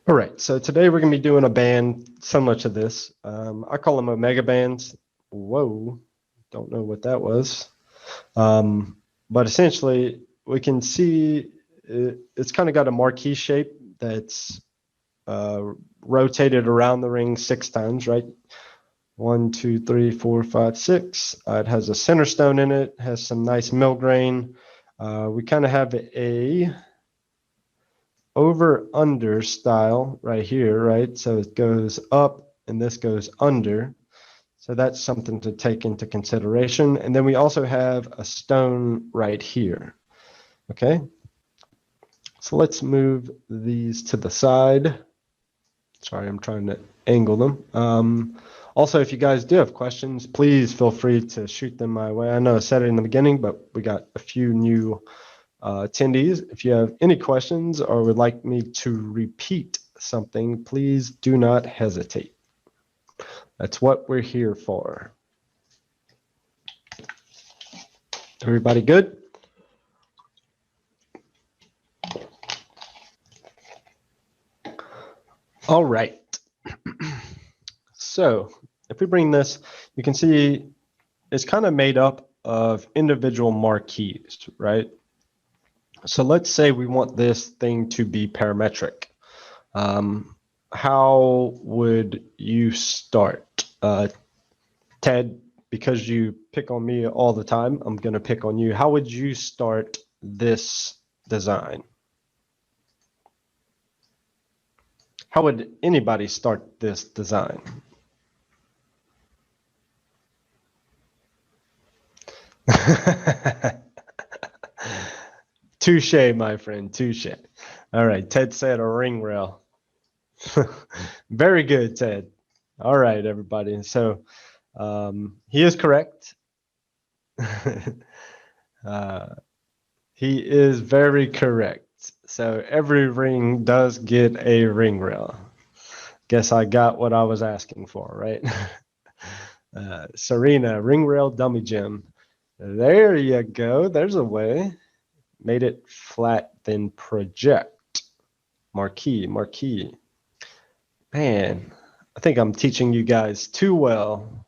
All right, so today we're going to be doing a band similar to this. I call them omega bands. Whoa, don't know what that was. But essentially, we can see it's kind of got a marquee shape that's rotated around the ring 6 times, right? 1, 2, 3, 4, 5, 6. It has a center stone in it, has some nice mill grain. We kind of have a over under style right here, right? So it goes up and this goes under. So that's something to take into consideration. And then we also have a stone right here. Okay. So let's move these to the side. Sorry, I'm trying to angle them. Also, if you guys do have questions, please feel free to shoot them my way. I know I said it in the beginning, but we got a few new attendees. If you have any questions or would like me to repeat something, please do not hesitate. That's what we're here for. Everybody good? All right. So if we bring this, you can see it's kind of made up of individual marquees, right? So let's say we want this thing to be parametric. How would you start? Ted, because you pick on me all the time, I'm going to pick on you. How would you start this design? How would anybody start this design? Touche, my friend, touche. All right, Ted said a ring rail. Very good, Ted. All right, everybody. So he is correct. He is very correct. So every ring does get a ring rail. Guess I got what I was asking for, right? Serena, ring rail dummy gem. There you go. There's a way. Made it flat, then project. Marquee. Man, I think I'm teaching you guys too well.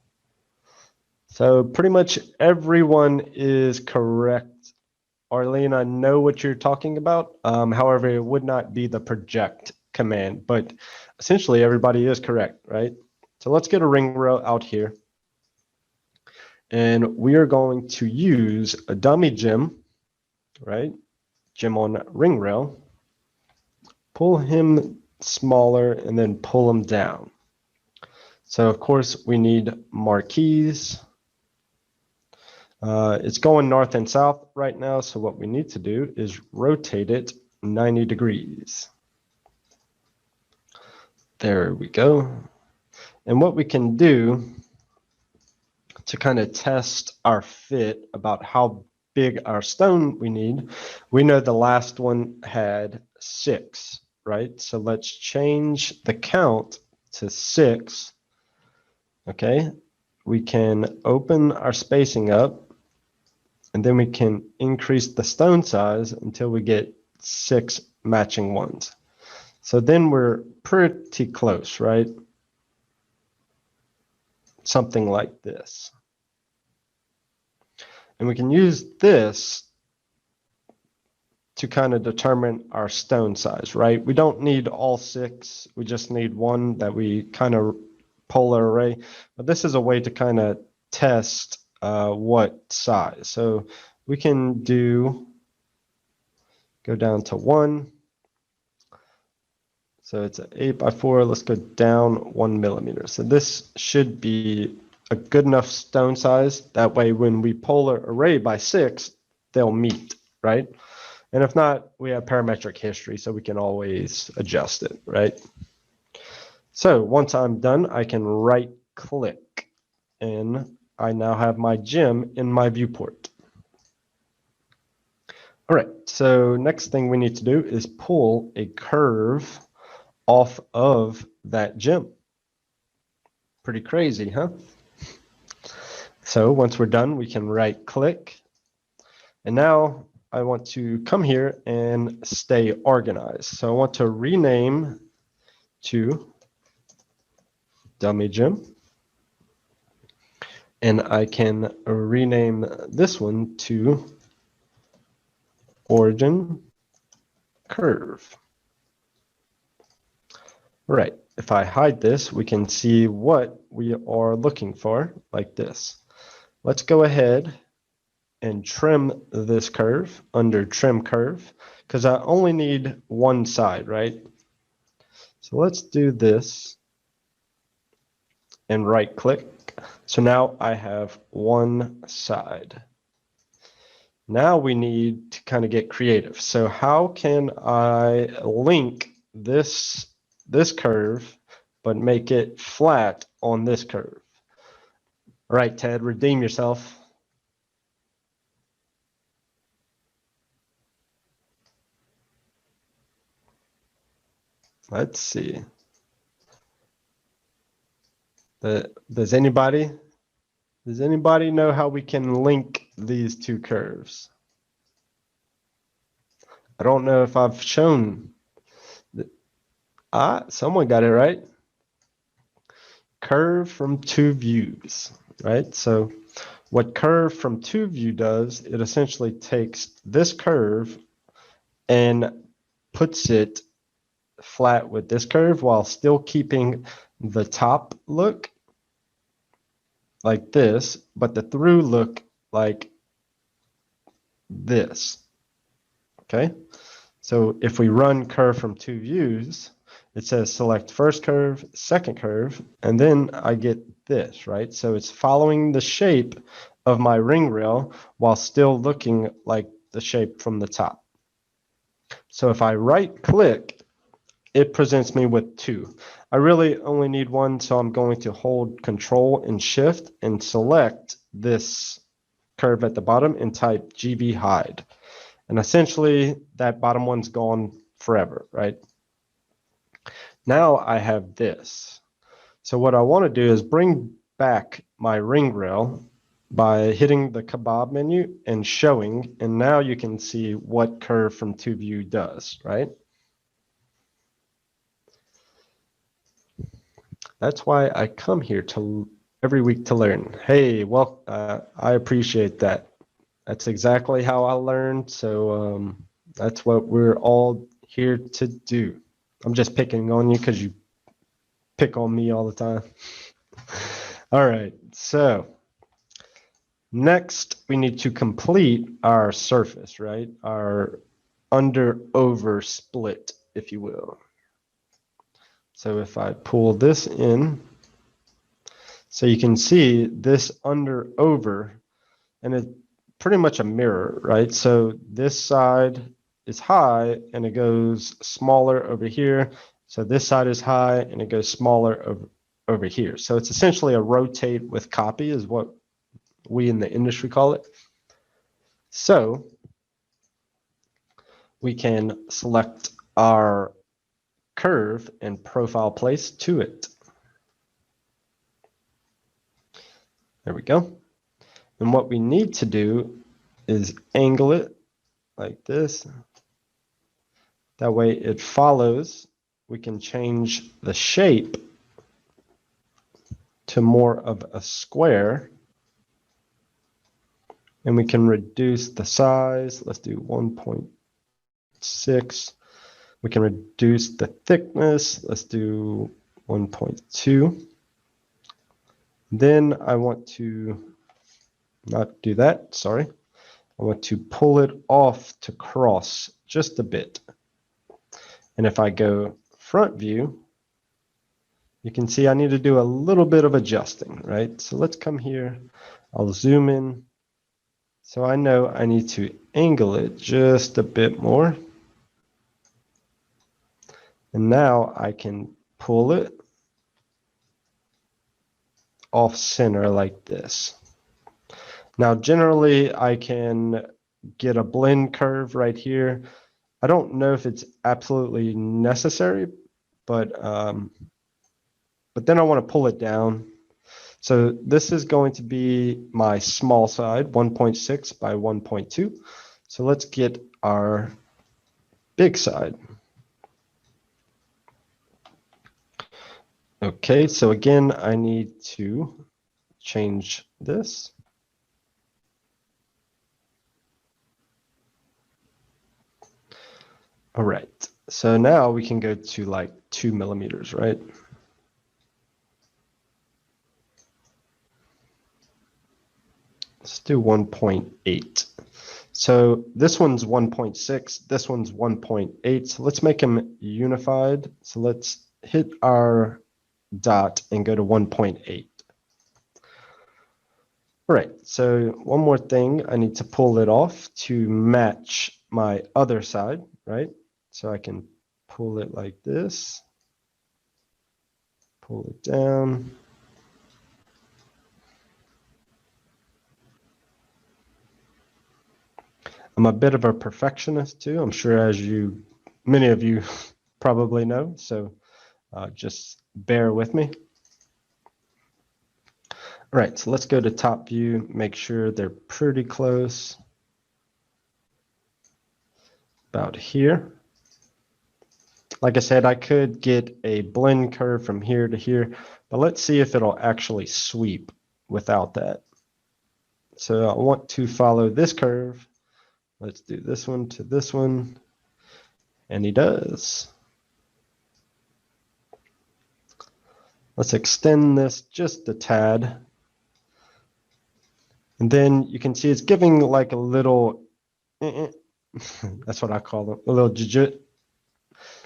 So pretty much everyone is correct. Arlene, I know what you're talking about. However, it would not be the project command, but essentially everybody is correct, right? So let's get a ring rail out here. And we are going to use a dummy gem, right? Gem on ring rail. Pull him smaller and then pull him down. So of course we need marquees. It's going north and south right now, so what we need to do is rotate it 90 degrees. There we go. And what we can do to kind of test our fit about how big our stone we need, we know the last one had 6, right? So let's change the count to 6. Okay, we can open our spacing up, and then we can increase the stone size until we get 6 matching ones. So then we're pretty close, right? Something like this. And we can use this to kind of determine our stone size, right? We don't need all 6. We just need one that we kind of polar array. But this is a way to kind of test what size. So we can go down to 1. So it's an 8x4. Let's go down 1 millimeter. So this should be a good enough stone size. That way, when we polar array by 6, they'll meet, right? And if not, we have parametric history, so we can always adjust it, right? So once I'm done, I can right click, and I now have my gem in my viewport. All right, so next thing we need to do is pull a curve off of that gem. Pretty crazy, huh? So once we're done, we can right click. And now I want to come here and stay organized. So I want to rename to dummy gem. And I can rename this one to origin curve. Right. If I hide this, we can see what we are looking for like this. Let's go ahead and trim this curve under trim curve because I only need one side, right? So let's do this and right click. So now I have one side. Now we need to kind of get creative. So how can I link this curve but make it flat on this curve? All right, Ted, redeem yourself. Let's see. Does anybody know how we can link these two curves? I don't know if I've shown. Someone got it right. Curve from two views, right? So what curve from two view does, it essentially takes this curve and puts it flat with this curve while still keeping the top look like this, but the through look like this. Okay, so if we run curve from two views, it says select first curve, second curve, and then I get this, right? So it's following the shape of my ring rail while still looking like the shape from the top. So if I right click, it presents me with two. I really only need one, so I'm going to hold Control and Shift and select this curve at the bottom and type GB hide. And essentially, that bottom one's gone forever, right? Now I have this. So what I want to do is bring back my ring rail by hitting the kebab menu and showing, and now you can see what curve from two view does, right? That's why I come here to every week to learn. Hey, well, I appreciate that. That's exactly how I learned. So that's what we're all here to do. I'm just picking on you because you pick on me all the time. All right. So next we need to complete our surface, right? Our under over split, if you will. So if I pull this in, so you can see this under over, and it's pretty much a mirror, right? So this side is high and it goes smaller over here. So this side is high and it goes smaller over here. So it's essentially a rotate with copy is what we in the industry call it. So we can select our curve and profile place to it. There we go. And what we need to do is angle it like this. That way it follows. We can change the shape to more of a square. And we can reduce the size. Let's do 1.6. We can reduce the thickness. Let's do 1.2. Then I want to not do that, sorry. I want to pull it off to cross just a bit. And if I go front view, you can see I need to do a little bit of adjusting, right? So let's come here. I'll zoom in. So I know I need to angle it just a bit more. And now I can pull it off center like this. Now, generally, I can get a blend curve right here. I don't know if it's absolutely necessary, but then I want to pull it down. So this is going to be my small side, 1.6 by 1.2. So let's get our big side. Okay, so again, I need to change this. All right, so now we can go to like 2 millimeters, right? Let's do 1.8. So this one's 1.6, this one's 1.8. So let's make them unified. So let's hit our dot and go to 1.8. All right, so one more thing, I need to pull it off to match my other side, right? So I can pull it like this, pull it down. I'm a bit of a perfectionist too. I'm sure as many of you probably know, so just bear with me. All right, so let's go to top view, make sure they're pretty close. About here. Like I said, I could get a blend curve from here to here, but let's see if it'll actually sweep without that. So I want to follow this curve. Let's do this one to this one, and he does. Let's extend this just a tad. And then you can see it's giving like a little, that's what I call them, a little jujut.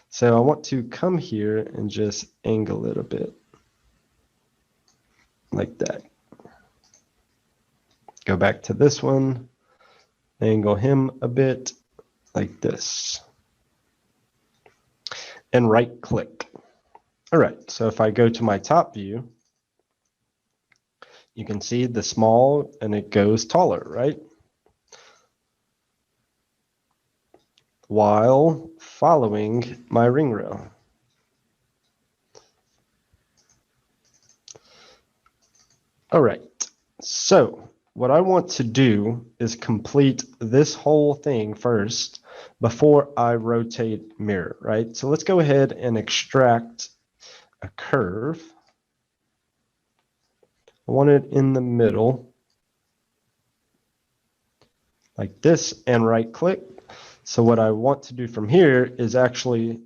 So I want to come here and just angle it a bit, like that. Go back to this one, angle him a bit, like this. And right click. All right, so if I go to my top view, you can see the small and it goes taller, right? While following my ring rail. All right, so what I want to do is complete this whole thing first before I rotate mirror, right? So let's go ahead and extract a curve. I want it in the middle, like this, and right click. So what I want to do from here is actually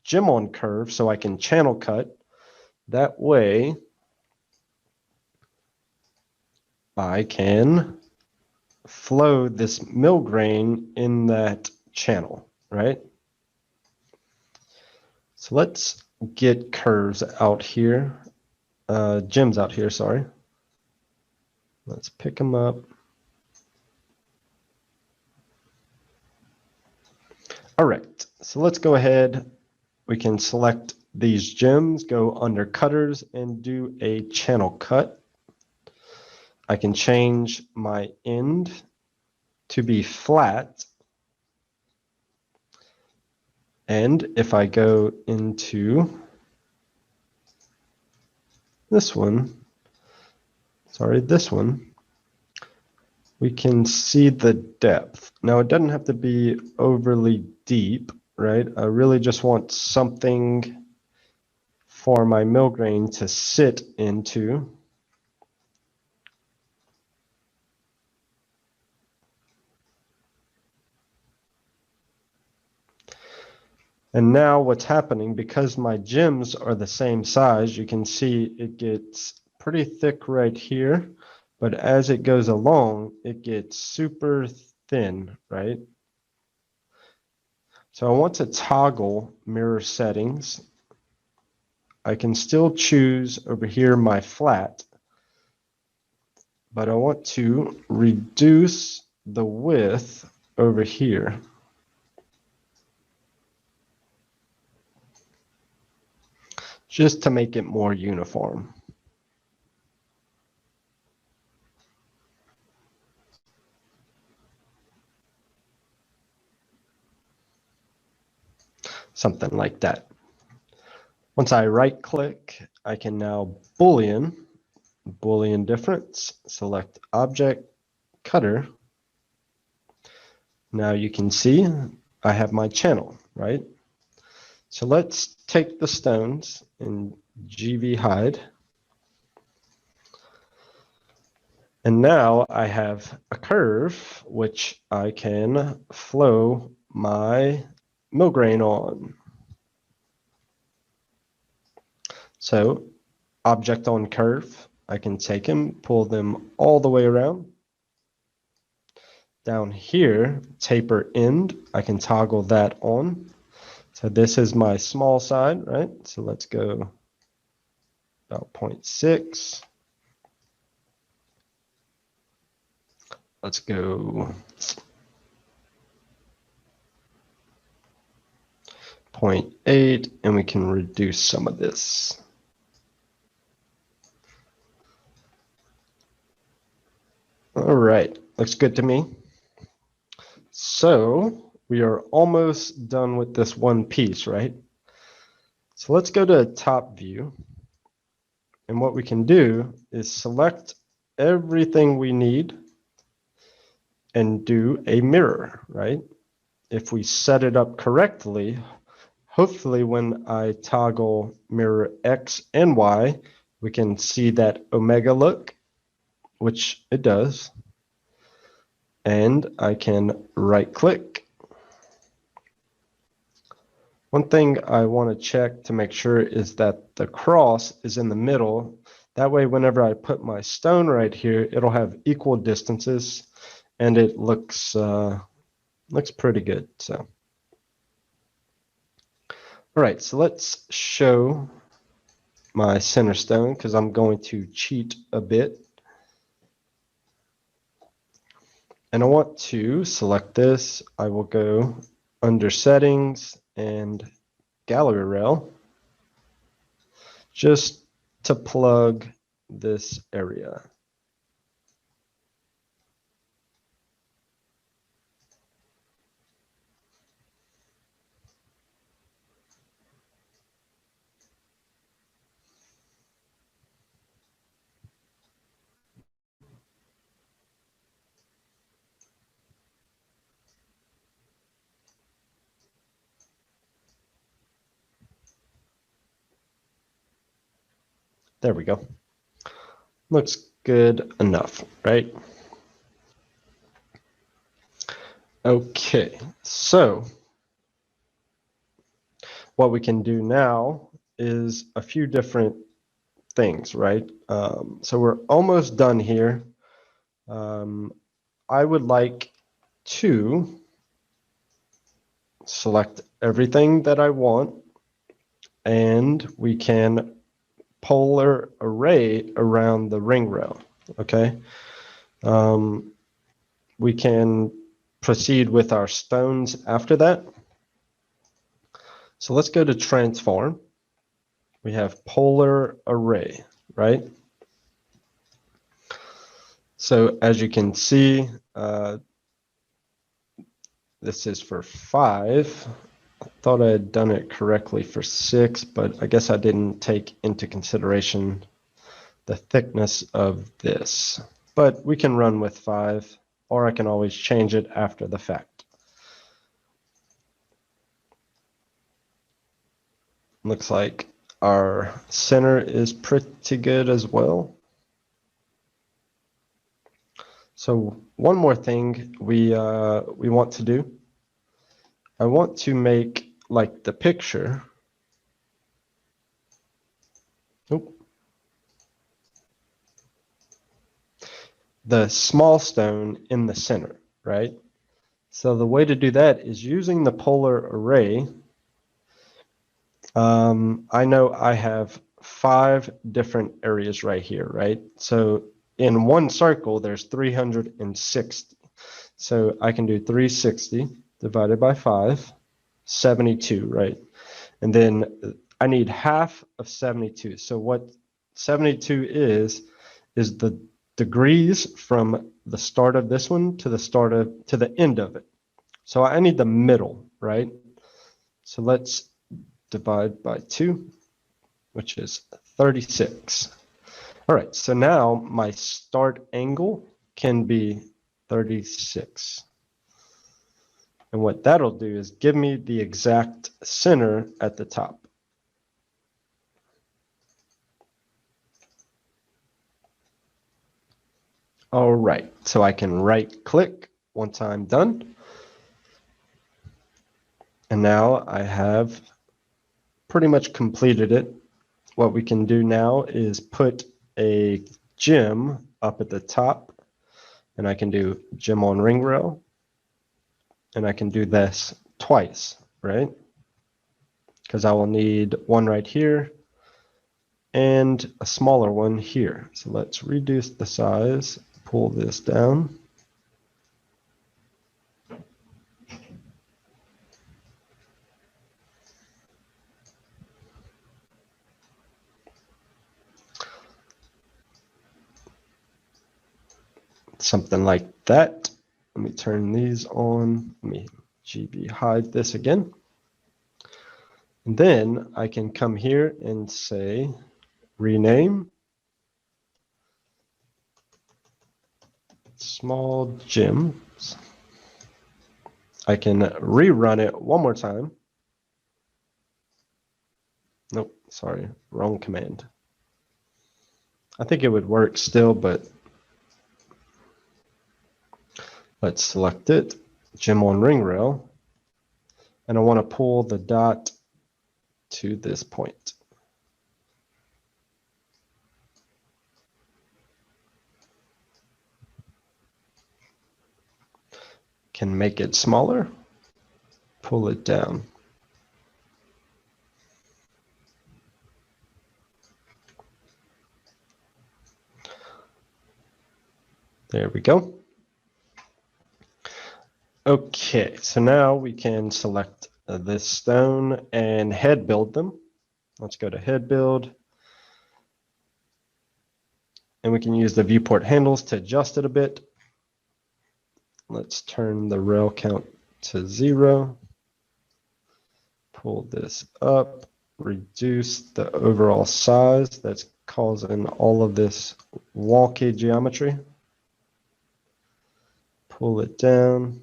gem on curve so I can channel cut. That way I can flow this mill grain in that channel, right? So let's get curves out here, gems out here, sorry. Let's pick them up. All right, so let's go ahead. We can select these gems, go under cutters and do a channel cut. I can change my end to be flat. And if I go into this one, we can see the depth. Now it doesn't have to be overly deep, right? I really just want something for my mill grain to sit into. And now what's happening, because my gems are the same size, you can see it gets pretty thick right here, but as it goes along, it gets super thin, right? So I want to toggle mirror settings. I can still choose over here my flat, but I want to reduce the width over here. Just to make it more uniform. Something like that. Once I right click, I can now Boolean difference, select object, cutter. Now you can see I have my channel, right? So let's take the stones and GV hide. And now I have a curve which I can flow my mill grain on. So object on curve, I can take them, pull them all the way around. Down here, taper end, I can toggle that on. So this is my small side, right? So let's go about 0.6. Let's go 0.8, and we can reduce some of this. All right, looks good to me. So we are almost done with this one piece, right? So let's go to top view. And what we can do is select everything we need and do a mirror, right? If we set it up correctly, hopefully when I toggle mirror X and Y, we can see that omega look, which it does. And I can right click. One thing I want to check to make sure is that the cross is in the middle. That way, whenever I put my stone right here, it'll have equal distances, and it looks pretty good. So, all right, so let's show my center stone because I'm going to cheat a bit. And I want to select this. I will go under settings and gallery rail just to plug this area. There we go. Looks good enough, right? Okay, so what we can do now is a few different things, right? So we're almost done here. I would like to select everything that I want, and we can polar array around the ring rail, okay? We can proceed with our stones after that. So let's go to transform. We have polar array, right? So as you can see, this is for 5. I thought I had done it correctly for 6, but I guess I didn't take into consideration the thickness of this. But we can run with 5, or I can always change it after the fact. Looks like our center is pretty good as well. So one more thing we want to do. I want to make like the picture. The small stone in the center, right? So the way to do that is using the polar array. I know I have 5 different areas right here, right? So in one circle, there's 360. So I can do 360 divided by 5, 72, right? And then I need half of 72. So what 72 is the degrees from the start of this one to the end of it. So I need the middle, right? So let's divide by 2, which is 36. All right, so now my start angle can be 36. And what that'll do is give me the exact center at the top. All right, so I can right click once I'm done. And now I have pretty much completed it. What we can do now is put a gem up at the top, and I can do gem on ring rail, and I can do this twice, right? Because I will need one right here and a smaller one here. So let's reduce the size, pull this down. Something like that. Let me turn these on. Let me GB hide this again. And then I can come here and say rename small gems. I can rerun it one more time. Nope, sorry, wrong command. I think it would work still, but let's select it, gem on ring rail, and I want to pull the dot to this point. Can make it smaller, pull it down. There we go. Okay, so now we can select this stone and head build them. Let's go to head build. And we can use the viewport handles to adjust it a bit. Let's turn the rail count to 0. Pull this up, reduce the overall size that's causing all of this wonky geometry. Pull it down.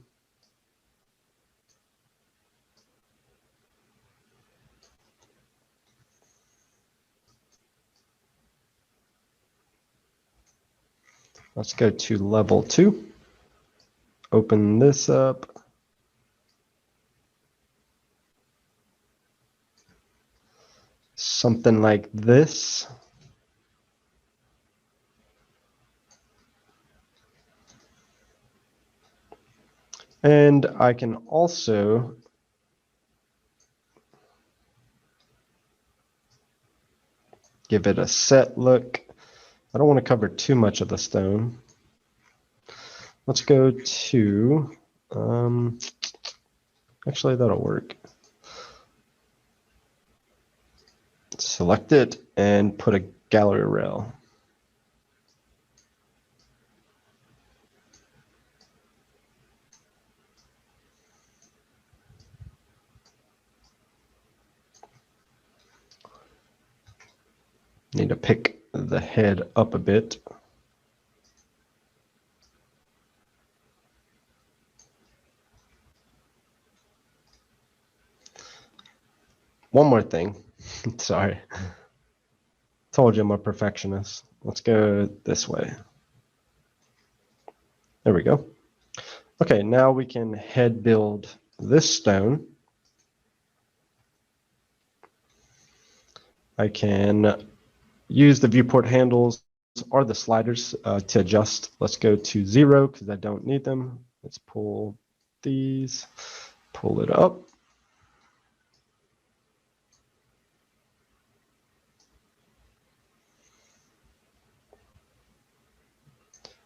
Let's go to level 2. Open this up. Something like this. And I can also give it a set look. I don't want to cover too much of the stone. Let's go to, actually that'll work. Select it and put a gallery rail. Need to pick the head up a bit. One more thing. Sorry. Told you I'm a perfectionist. Let's go this way. There we go. Okay, now we can head build this stone. I can use the viewport handles or the sliders to adjust. Let's go to 0 because I don't need them. Let's pull these, pull it up.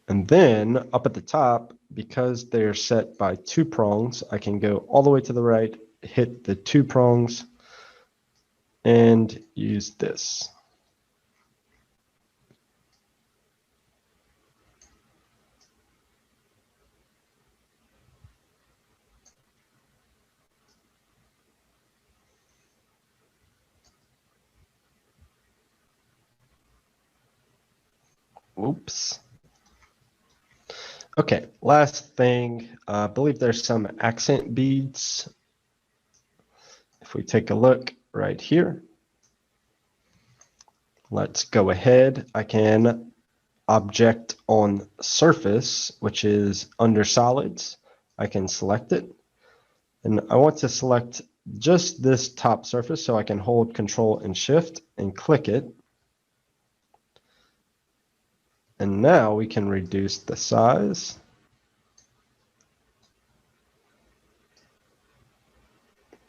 And then up at the top, because they're set by 2 prongs, I can go all the way to the right, hit the 2 prongs, and use this. Oops. Okay, last thing, I believe there's some accent beads. If we take a look right here, let's go ahead. I can object on surface, which is under solids. I can select it. And I want to select just this top surface, so I can hold Control and Shift and click it. And now we can reduce the size.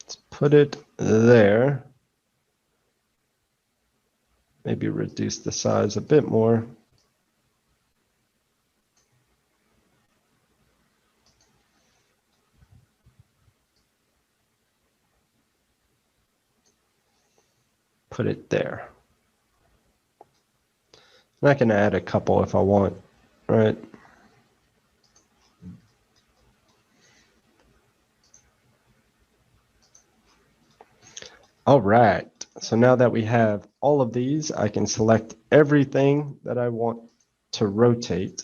Let's put it there. Maybe reduce the size a bit more. Put it there. And I can add a couple if I want, right? All right, so now that we have all of these, I can select everything that I want to rotate.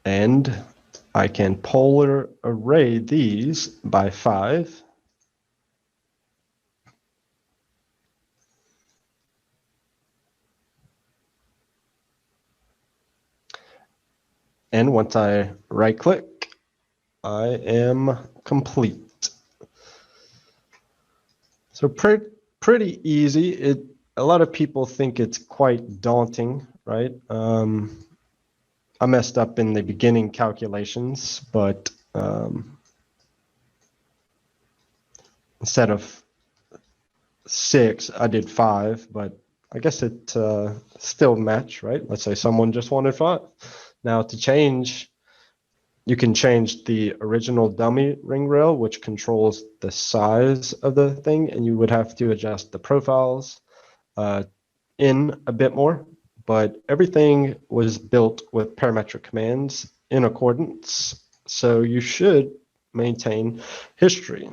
And I can polar array these by 5. And once I right click, I am complete. So pretty easy. A lot of people think it's quite daunting, right? I messed up in the beginning calculations, but instead of 6, I did 5, but I guess it still matched, right? Let's say someone just wanted 5. Now to change, you can change the original dummy ring rail, which controls the size of the thing, and you would have to adjust the profiles in a bit more. But everything was built with parametric commands in accordance, so you should maintain history.